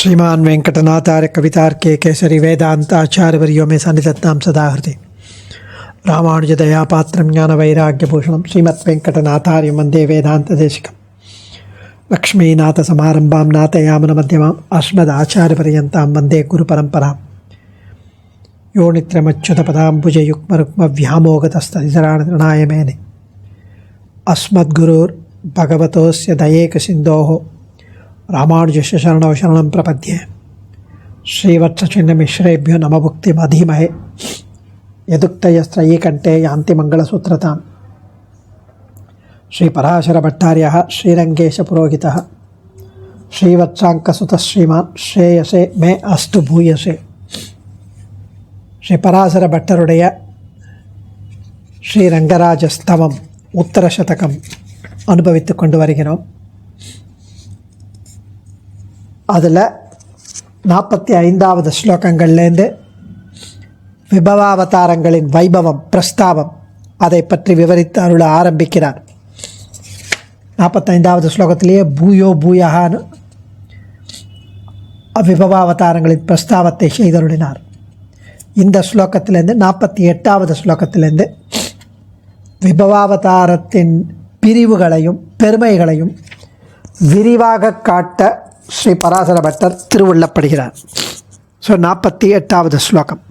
श्रीमान वेंकटनाथार्य कवितार्के केसरी वेदांताचार्यवर्यो में सन्निधत्तां सदा हृदि रामानुजदयापात्रं ज्ञानवैराग्यभूषणं श्रीमद्वेंकटनाथार्यं वन्दे वेदान्तदेशिकं लक्ष्मीनाथसमारम्भां नाथयामुनमध्यमाम् अस्मदाचार्यपर्यन्तां वन्दे गुरुपरम्परां यो नित्यमच्युतपदाम्बुजयुग्मरुक्मव्यामोगतस्तदितराणतृणाय मेने अस्मद्गुरुर्भगवतोऽस्य दयेकसिन्धोः रामानुजस्य शरणौ शरणं प्रपद्ये श्रीवत्सचिन्नमिश्रेभ्यो नमभुक्तिमधीमहे यदुक्तयस्त्रयी कंठे यान्ति मङ्गलसूत्रतां श्रीपराशरभट्टार्यः श्रीरङ्गेशपुरोहितः श्रीवत्साङ्कसुतः श्रीमान् श्रेयसे मे अस्तु भूयसे श्रीपराशरभट्टरुடைய ஸ்ரீரங்கராஜஸ்தவம் உத்தரசதகம் அனுபவித்துக் கொண்டு வருகிறோம். அதில் 45வது ஸ்லோகங்கள்லேருந்து விபவாவதாரங்களின் வைபவம் பிரஸ்தாவம் அதை பற்றி விவரித்து அருள ஆரம்பிக்கிறார். 45வது ஸ்லோகத்திலேயே பூயோ பூயகான்னு விபவாவதாரங்களின் பிரஸ்தாவத்தை செய்தருளினார். இந்த ஸ்லோகத்திலேருந்து 48வது ஸ்லோகத்திலேருந்து விபவாவதாரத்தின் பிரிவுகளையும் பெருமைகளையும் விரிவாக காட்ட ஸ்ரீ பராசர பட்டர் திருவுள்ளப்படுகிறார். ஸோ 48வது ஸ்லோகம்.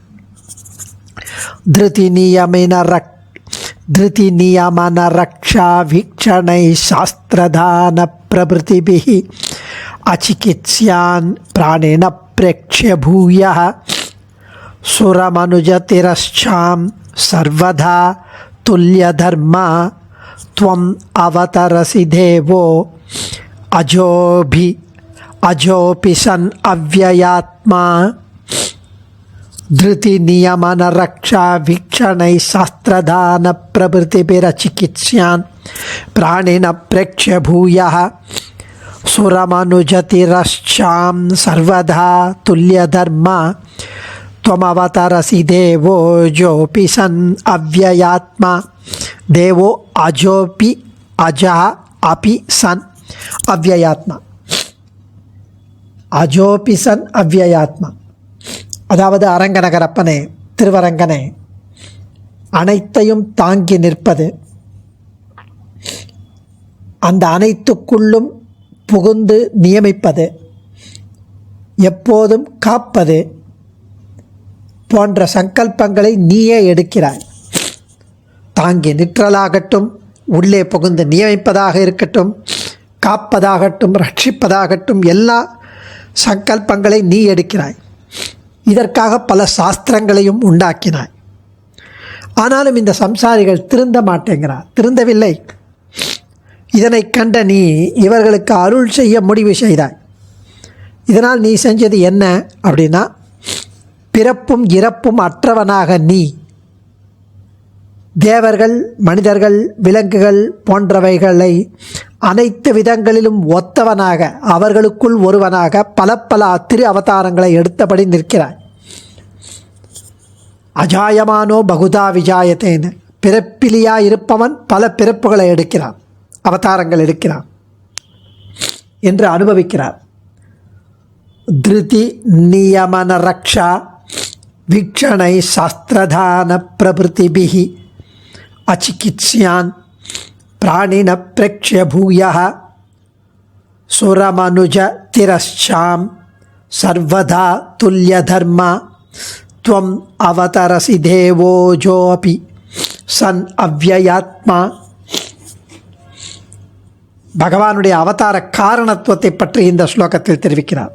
திருதி நியமன ரக்ஷா வீக்ஷணை சாஸ்திரதான பிரபிருதிபிஹ அச்சிகித்ஸ்யான் பிராணேன பிரேக்ஷ்ய பூயः சுரமனுஜதிரச்சாம் சர்வதா துல்யதர்மா த்வம் அவதரசி தேவோ अजोऽपि सन् अव्ययात्मा धृति नियमन रक्षा वीक्षणैः शास्त्रदान प्रभृतिभिरचिकित्स्यान् प्राणिन प्रेक्ष्य भूयः सुरमनुजतिरश्चां सर्वदा तुल्यधर्मा त्वमवतरसि देवो जोऽपि सन् अव्ययात्मा देवो अजोऽपि अजः अपि सन् अव्ययात्मा அஜோபிசன் அவ்யயாத்மா. அதாவது அரங்கநகரப்பனே, திருவரங்கனே, அனைத்தையும் தாங்கி நிற்பது, அந்த அனைத்துக்குள்ளும் புகுந்து நியமிப்பது, எப்போதும் காப்பது போன்ற சங்கல்பங்களை நீயே எடுக்கிறாய். தாங்கி நிற்றலாகட்டும், உள்ளே புகுந்து நியமிப்பதாக இருக்கட்டும், காப்பதாகட்டும், ரட்சிப்பதாகட்டும், எல்லா சங்கல்பங்களை நீ எடுக்கிறாய். இதற்காக பல சாஸ்திரங்களையும் உண்டாக்கினாய். ஆனாலும் இந்த சம்சாரிகள் திருந்த மாட்டேங்கிறார், திருந்தவில்லை. இதனை கண்ட நீ இவர்களுக்கு அருள் செய்ய முடிவு செய்தாய். இதனால் நீ செஞ்சது என்ன அப்படின்னா, பிறப்பும் இறப்பும் அற்றவனாக நீ தேவர்கள், மனிதர்கள், விலங்குகள் போன்றவைகளை அனைத்து விதங்களிலும் ஒத்தவனாக, அவர்களுக்குள் ஒருவனாக பல திரு அவதாரங்களை எடுத்தபடி நிற்கிறாய். அஜாயமானோ பகுதா விஜாயத்தேன்னு, பிறப்பிலியா இருப்பவன் பல பிறப்புகளை எடுக்கிறான், அவதாரங்கள் எடுக்கிறான் என்று அனுபவிக்கிறார். திருதி நியமன ரக்ஷா வீக்ஷணை சாஸ்திரதான பிரபிருதிபிஹ அச்சிகித்ஸ்யான் பிராணின பிரேக்ஷ்ய பூயः சுரமனுஜ திரச்சாம் சர்வதா துல்யதர்மா த்வம் அவதரசி தேவோ ஜோऽபி சன் அவ்யயாத்மா. பகவானுடைய அவதார காரணத்துவத்தை பற்றி இந்த ஸ்லோகத்தில் தெரிவிக்கிறார்.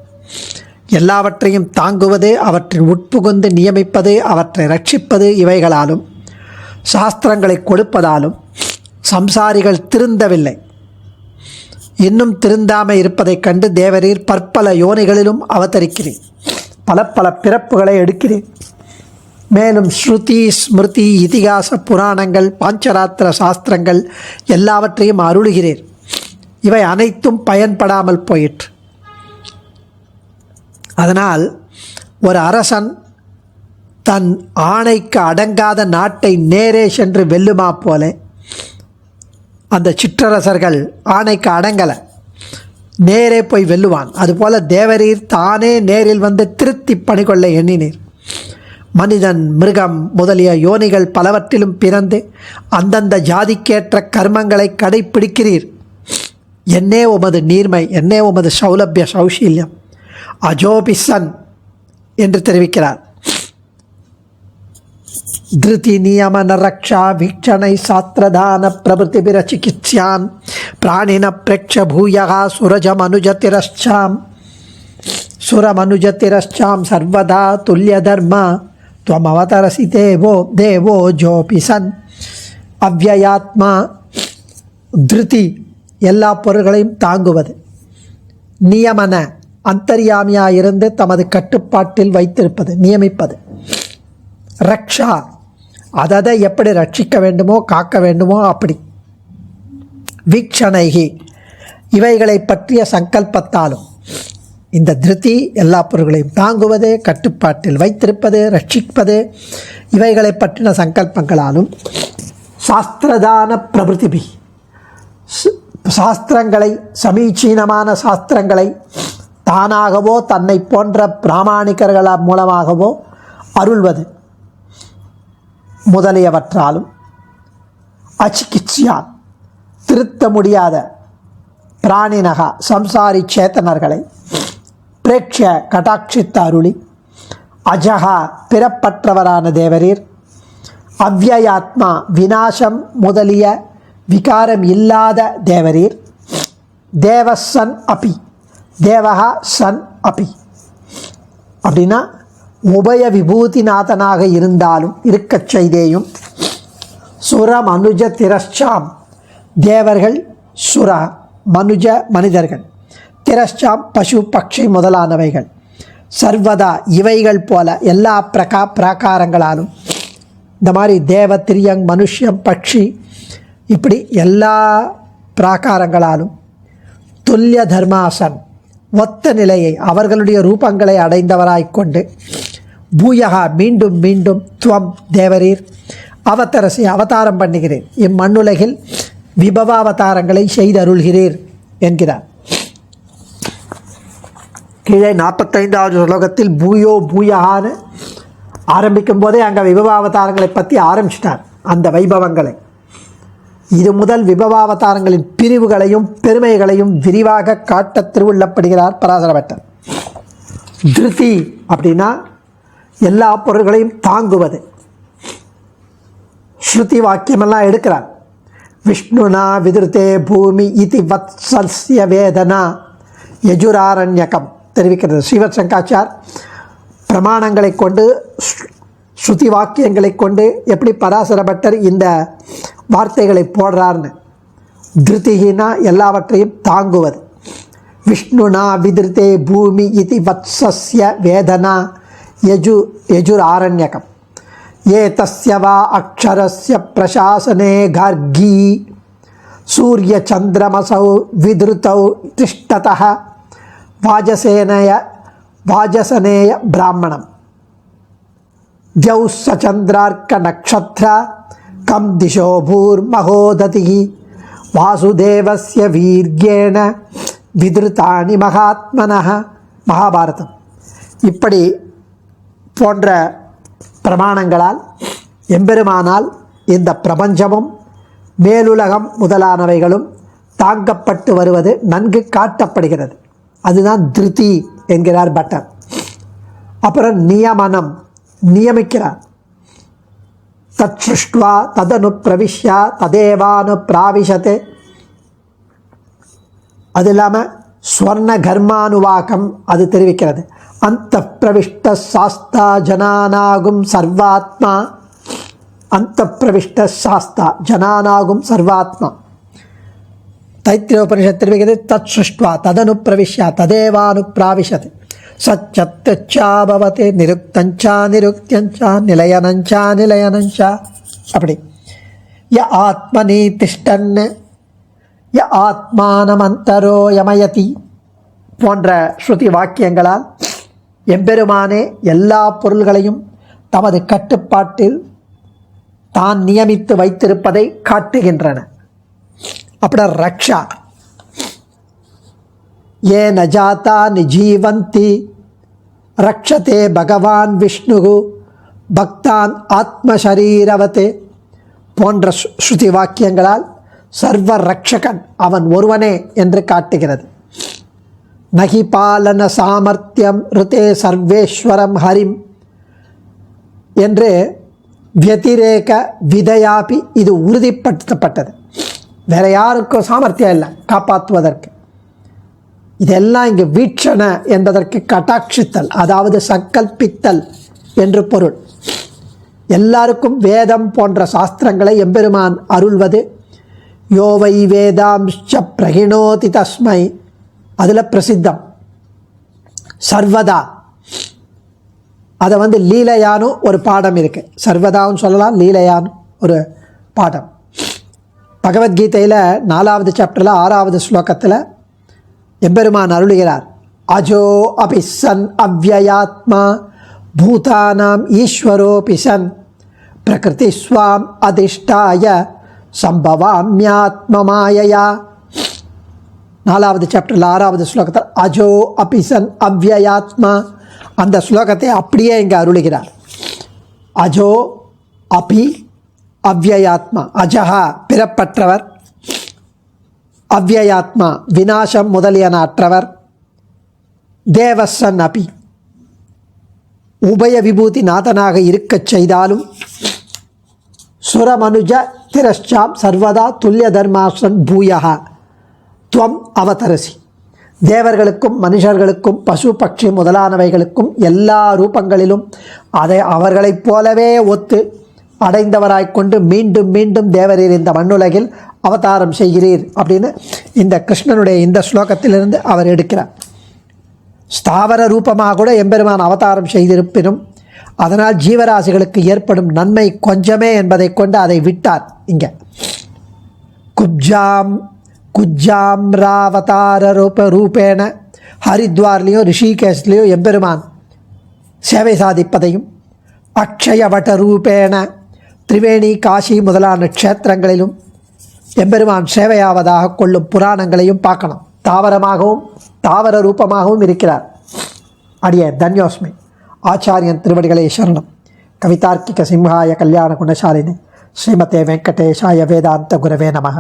எல்லாவற்றையும் தாங்குவது, அவற்றின் உட்புகுந்து நியமிப்பது, அவற்றை ரட்சிப்பது, இவைகளாலும் சாஸ்திரங்களை கொடுப்பதாலும் சம்சாரிகள் திருந்தவில்லை. இன்னும் திருந்தாமல் இருப்பதைக் கண்டு தேவரீர் பற்பல யோனிகளிலும் அவதரிக்கிறேன், பல பிறப்புகளை எடுக்கிறேன். மேலும் ஸ்ருதி, ஸ்மிருதி, இதிகாச புராணங்கள், பாஞ்சராத்திர சாஸ்திரங்கள் எல்லாவற்றையும் அருளுகிறேன். இவை அனைத்தும் பயன்படாமல் போயிற்று. அதனால் ஒரு அரசன் தன் ஆணைக்கு அடங்காத நாட்டை நேரே சென்று வெல்லுமா போல அந்த சிற்றரசர்கள் ஆணைக்கு அடங்கலை. நேரே போய் வெல்லுவான். அதுபோல தேவரீர் தானே நேரில் வந்து திருத்தி பணிகொள்ள எண்ணினீர். மனிதன், மிருகம் முதலிய யோனிகள் பலவற்றிலும் பிறந்து அந்தந்த ஜாதிக்கேற்ற கர்மங்களை கடைப்பிடிக்கிறீர். என்னே உமது நீர்மை, என்னே உமது சௌலபிய சௌஷீல்யம், அஜோபிசன் என்று தெரிவிக்கிறார். திருதி நியமன ரக்ஷா வீக்ஷணை சாஸ்திரதான பிரபுதிபிர சிகித்சாம் பிராணின பிரேட்ச பூயகா சுரமனுஜதிரஷ்சாம் சர்வதா துல்லிய தர்மா துவம் அவதரசி தேவோ ஜோபிசன். அவ்யயாத்மா திருதி எல்லா பொருள்களையும் தாங்குவது, நியமன அந்தர்யாமியாயிருந்து தமது கட்டுப்பாட்டில் வைத்திருப்பது, நியமிப்பது, ரக்ஷா அதை எப்படி ரட்சிக்க வேண்டுமோ காக்க வேண்டுமோ அப்படி, வீக்ஷணைகி இவைகளை பற்றிய சங்கல்பத்தாலும், இந்த திருதி எல்லா பொருள்களையும் தாங்குவது, கட்டுப்பாட்டில் வைத்திருப்பது, ரட்சிப்பது, இவைகளை பற்றின சங்கல்பங்களாலும், சாஸ்திரதான பிரபுதிபி சாஸ்திரங்களை, சமீச்சீனமான சாஸ்திரங்களை தானாகவோ தன்னை போன்ற பிராமணிகர்கள் மூலமாகவோ அருள்வது முதலியவற்றாலும், அச்சிகித்யா திருத்த முடியாத பிராணினகா சம்சாரி சேத்தனர்களை பிரேட்ச கடாட்சித்த அருளி, அஜகா பிறப்பற்றவரான தேவரீர், அவ்யயாத்மா விநாசம் முதலிய விகாரம் இல்லாத தேவரீர், தேவசன் அபி தேவகா சன் அபி அப்படின்னா உபய விபூதிநாதனாக இருந்தாலும் இருக்கச் செய்தேயும், சுர மனுஜ திரஷ்சாம் தேவர்கள், சுர மனுஜ மனிதர்கள், திரஷ்சாம் பசு பக்ஷி முதலானவைகள், சர்வதா இவைகள் போல எல்லா பிராகாரங்களாலும், இந்த மாதிரி தேவ திரியங் மனுஷ்யம் பக்ஷி இப்படி எல்லா பிராகாரங்களாலும், துல்லிய தர்மாசன் ஒத்த நிலையை அவர்களுடைய ரூபங்களை அடைந்தவராய்கொண்டு, பூயகா மீண்டும் மீண்டும் துவம் தேவரீர் அவதரசி அவதாரம் பண்ணுகிறேன், இம்மண்ணுலகில் விபவ அவதாரங்களை செய்தருள்கிறீர் என்கிறார். கீழே 45வது ஸ்லோகத்தில் பூயோ பூயகான்னு ஆரம்பிக்கும் போதே அங்கே விபவாவதாரங்களை பற்றி ஆரம்பிச்சிட்டார். அந்த வைபவங்களை இது முதல் விபவாவதாரங்களின் பிரிவுகளையும் பெருமைகளையும் விரிவாக காட்ட திருவுள்ளப்படுகிறார் பராசர பட்டர். திருதி அப்படின்னா எல்லா பொருள்களையும் தாங்குவது. ஸ்ருதி வாக்கியமெல்லாம் எடுக்கிறார். விஷ்ணுனா விதிருத்தே பூமி இதி வத்சல்ய வேதனா யஜுராரண்யகம் தெரிவிக்கிறது. ஸ்ரீவத் சங்காச்சார் பிரமாணங்களை கொண்டு, ஸ்ருதி வாக்கியங்களை கொண்டு எப்படி பராசர பட்டர் இந்த வார்த்தைகளை போடுறார்னு. திருதிகினா எல்லாவற்றையும் தாங்குவது. விஷ்ணுனா விதிருத்தே பூமி இதி வத்சஸ்ய வேதனா யஜுராரண்யகம் ஏ தஸ்ய வா அக்ஷரஸ்ய பிரசாசனே கார்கீ சூரிய சந்திரமசௌ விதிருத்தௌ திஷ்டதः வாஜசனேய பிராமணம் தியௌ சந்திரார்க்க நக்ஷத்ரா கம் திசோ பூர்மகோததி வாசுதேவஸ்ய வீர்யேண விதிருத்தானி மகாத்மனः. மகாபாரதம். இப்படி போன்ற பிரமாணங்களால் எம்பெருமானால் இந்த பிரபஞ்சமும் மேலுலகம் முதலானவைகளும் தாங்கப்பட்டு வருவது நன்கு காட்டப்படுகிறது. அதுதான் திருதி என்கிறார் பட்டர். அப்புறம் நியமனம், நியமிக்கிறார். தத் சிருஷ்டுவா ததனு பிரவிஷ்யா ததேவானு பிராவிஷத்து. அது இல்லாமல் ஸ்வர்ண கர்மானுவாக்கம் அது தெரிவிக்கிறது. அந்த பிரவிஷ்ட சாஸ்தா ஜனானாகும் சர்வாத்மா. அந்த பிரவிஷ்ட சாஸ்தா ஜனானாகும் சர்வாத்மா. தைத்திரியோபனிஷத் தெரிவிக்கிறது. தத் சிருஷ்டுவா ததனு பிரவிஷ்யா ததேவானு பிராவிஷத்து. சச்சத்யாபவதே நிருக்தஞ்சா நிருக்தியஞ்சா நிலையனஞ்சா நிலையனஞ்சா. அப்படி ய ஆத்மனி திஷ்டன் ய ஆத்மானமந்தரோ யமயதி போன்ற ஸ்ருதி வாக்கியங்களால் எம்பெருமானே எல்லா பொருள்களையும் தமது கட்டுப்பாட்டில் தான் நியமித்து வைத்திருப்பதை காட்டுகின்றன. அப்புறம் ரக்ஷா, ஏ நஜாத்தானி ஜீவந்தி ரக்ஷதே பகவான் விஷ்ணு பக்தான் ஆத்மசரீரவத்தே போன்ற ஸ்ருதி வாக்கியங்களால் சர்வ ரக்ஷகன் அவன் ஒருவனே என்று காட்டுகிறது. நகி பாலன சாமர்த்தியம் ரிதே சர்வேஸ்வரம் ஹரிம் என்று வத்திரேக விதையாபி இது உறுதிப்படுத்தப்பட்டது. வேறு யாருக்கும் சாமர்த்தியம் இல்லை காப்பாற்றுவதற்கு. இதெல்லாம் இங்கு வீட்சண என்பதற்கு கட்டாட்சித்தல், அதாவது சங்கல்பித்தல் என்று பொருள். எல்லாருக்கும் வேதம் போன்ற சாஸ்திரங்களை எம்பெருமான் அருள்வது. யோவை வேதாம்ச பிரகிணோதி தஸ்மை, அதில் பிரசித்தம் சர்வதா. அதை லீலையானும் ஒரு பாடம் இருக்குது. சர்வதான்னு சொல்லலாம், லீலையானும் ஒரு பாடம். பகவத்கீதையில் 4வது சாப்டரில் 6வது ஸ்லோகத்தில் எம்பெருமான் அருளுகிறார். அஜோ அபி சன் அவ்யயாத்மா பூதானாம் ஈஸ்வரோபி சன் பிரகிருதி ஸ்வாம் அதிஷ்டாய சம்பவாம்யாத்மமாயயா. 4வது சாப்டரில் 6வது ஸ்லோகத்தில் அஜோ அபி சன் அவ்யயாத்மா, அந்த ஸ்லோகத்தை அப்படியே இங்கே அருளுகிறார். அஜோ அபி அவ்யயாத்மா, அஜஹா பிறப்பற்றவர், அவ்யயாத்மா விநாசம் முதலியன அற்றவர், தேவசன் அபி உபய விபூதி நாதனாக இருக்கச் செய்தாலும், சுரமனுஜ திரஷ்சாம் சர்வதா துல்லிய தர்மாசன் பூயகா துவம் அவதரசி. தேவர்களுக்கும் மனுஷர்களுக்கும் பசு பட்சி முதலானவைகளுக்கும் எல்லா ரூபங்களிலும் அதை அவர்களைப் போலவே ஒத்து அடைந்தவராய்க்கொண்டு மீண்டும் மீண்டும் தேவரீர் இந்த மண்ணுலகில் அவதாரம் செய்கிறீர் அப்படின்னு இந்த கிருஷ்ணனுடைய இந்த ஸ்லோகத்திலிருந்து அவர் எடுக்கிறார். ஸ்தாவர ரூபமாக கூட எம்பெருமான் அவதாரம் செய்திருப்பினும் அதனால் ஜீவராசிகளுக்கு ஏற்படும் நன்மை கொஞ்சமே என்பதை கொண்டு அதை விட்டார். இங்கே குஜாம்ராவதார ரூபேண ஹரித்வார்லேயும் ரிஷிகேஷ்லேயும் எம்பெருமான் சேவை சாதிப்பதையும், அக்ஷயவட்ட ரூபேண திரிவேணி காசி முதலான க்ஷேத்திரங்களிலும் எம்பெருமான் சேவையாவதாக கொள்ளும் புராணங்களையும் பார்க்கணும். தாவரமாகவும் தாவர ரூபமாகவும் இருக்கிறார். அடிய தன்யோஸ்மி. ஆச்சாரியன் திருவடிகளே சரணம். கவிதார்க்கிக சிம்ஹாய கல்யாண குணசாலினி ஸ்ரீமதே வெங்கடேஷாய வேதாந்த குரவே நமः.